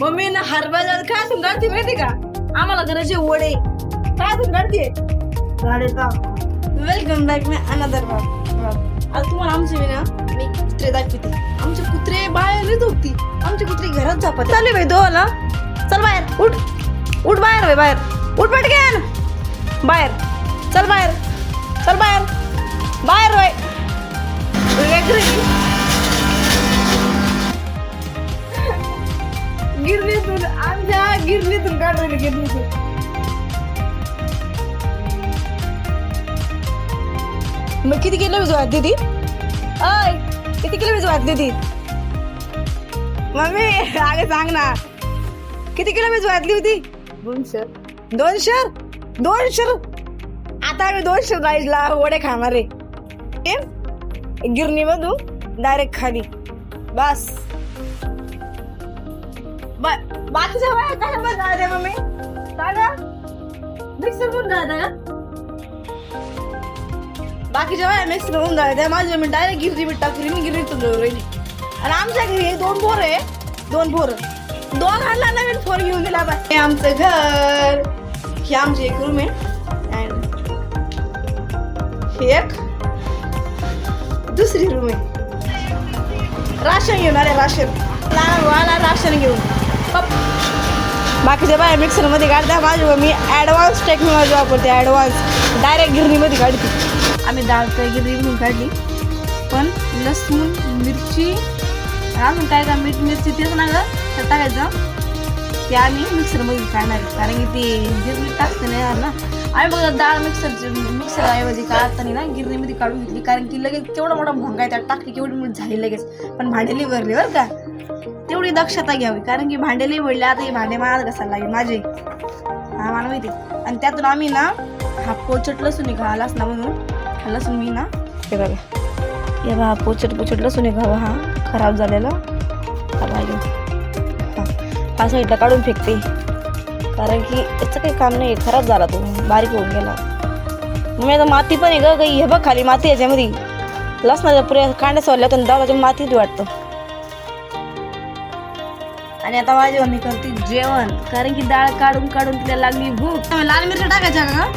Mummy ना हरभरा डाळ काय असून काढते माहिती का? आम्हाला करायचे वडे काय असून काढते गाडे का. Welcome back me another blog. आज तुम्हाला आमचे मी कुत्रे दाखवते. आमचे कुत्रे बाहेर झोपती, आमचे कुत्रे घरात झोपत. चालू बाई दोला, चल बाहेर उठ उठ बाहेर बाई बाहेर उठ पटकन बाहेर चल बाहेर चल बाहेर बाहेर बाय. गिरणीतून आमच्या गिरणीतून काढलेलं गिरणीतून. मग किती किलो भिजू घातली ती? अय किती किलो भिजू घातली ती? मम्मी अगे सांग ना किती किलो भिजू घातली होती? 200. 200 200. आता आम्ही 200 राईजला वडे खाणार आहे गिरणी मधून डायरेक्ट खाली. बस बाकीच्या बाया काय बघा मम्मी सांगा मिक्सर पण जायचं का? बाकीच्या बाया मिक्सर होऊन जायचं. माझी मी डायरेक्ट गिरणी मीठ टाकली मी गिरणीतून राहिली. आणि आमच्या घरी 2 पोर आहे 2 पोर 2 हाडला नवीन फोन घेऊन दिला. हे आमचं घर, ही आमची एक रूम आहे अँड ही एक दुसरी रूम आहे. राशन घेऊन आले राशन लहान भावाला राशन घेऊन. बाकीच्या बाया मिक्सर मध्ये काढता. माझी मी ॲडव्हान्स टेक्नॉलॉजी वापरते. ॲडव्हान्स डायरेक्ट गिरणीमध्ये काढते. आम्ही डाळ तर गिरणीमधून काढली पण लसूण मिरची अजून काय का मीठ मिरची तेच ना गं तर टाकायचं ते आम्ही मिक्सरमध्ये काढणार कारण की ते गिरणी टाकते नाही यार ना. आम्ही बघा डाळ मिक्सर ऐवजी काढताना ना गिरणीमध्ये काढून घेतली कारण की लगेच केवढा मोठा भोंगा त्यात टाकली केवढी मोठी झाली लगेच. पण भांडेली भरली बरं का तेवढी दक्षता घ्यावी कारण की भांडेली भरले. आता हे भांडे मला कसायला लागेल माझे हा मला माहिती. आणि त्यातून आम्ही ना हा पोचट लसूण घावा लसणा म्हणून हा लसूण मी ना हे बघा हे बघा पोचट लसूण घावा हा खराब झालेला हा साईडला काढून फेकते कारण की याचं काही काम नाही खराब झाला तो बारीक होऊन गेला. मी आता माती पण आहे ग काही हे बघ खाली माती याच्यामध्ये लसणाच्या पुऱ्या कांड्या सोडल्यातून दादाच्या मातीत वाटतं. आणि आता माझी मम्मी करते जेवण कारण की डाळ काढून तिला लागली भूक. लाल मिरच्या टाकायच्या का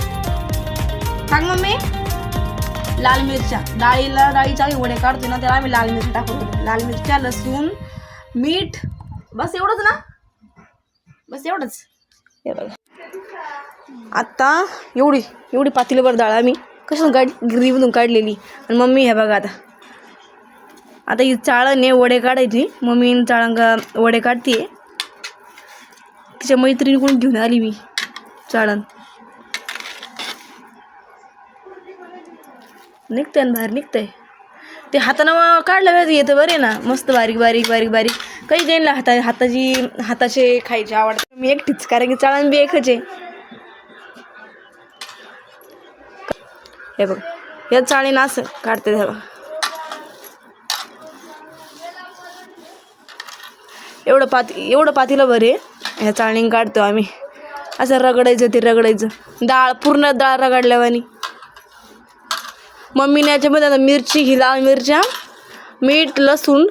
सांग मम्मी? लाल मिरच्या डाळीच्या वडे काढतो ना त्याला आम्ही लाल मिरच्या टाकतो. लाल मिरच्या लसूण मीठ बस एवढंच ना बस एवढंच. हे बघा आता एवढी पातेलीवर डाळ आम्ही कशातून गिरणीमधून काढलेली. आणि मम्मी हे बघा आता ही चाळण वडे काढायची. मम्मी चाळण वडे काढते तिच्या मैत्रिणीकडून घेऊन आली मी चाळण. निघतंय ना बाहेर निघतंय ते हातानं काढलं येतं बरे ना मस्त बारीक बारीक बारीक बारीक. काही काही हाताचे खायचे आवडते मी एकटीच कारण की चाळण बी एकच आहे. हे बघ या चाळीनं असं काढते हे बघ एवढं पातीला बरे ह्या चाळणीनं काढतो आम्ही. असं रगडायचं डाळ पूर्ण डाळ रगडल्यावानी. मम्मीने याच्यामध्ये आता मिरची ही लाल मिरच्या मीठ लसूण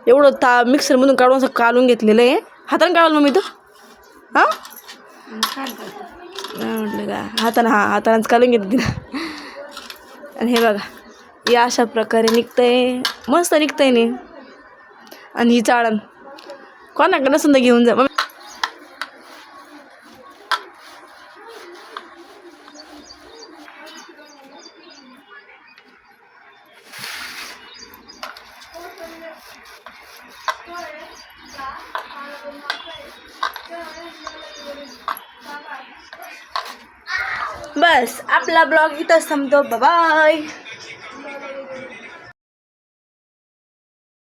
एवढं मिक्सरमधून काढून असं काढून घेतलेलं आहे. हातानं काढलं मम्मी तो हां म्हटलं का हातानंच काढून घेतलं तिला. आणि हे बघा या अशा प्रकारे निघतंय मस्त निघतंय नाही. आणि ही चाळण कोणाकडे सुद्धा घेऊन जा. बस आपला ब्लॉग इथंच संपतो. बाय.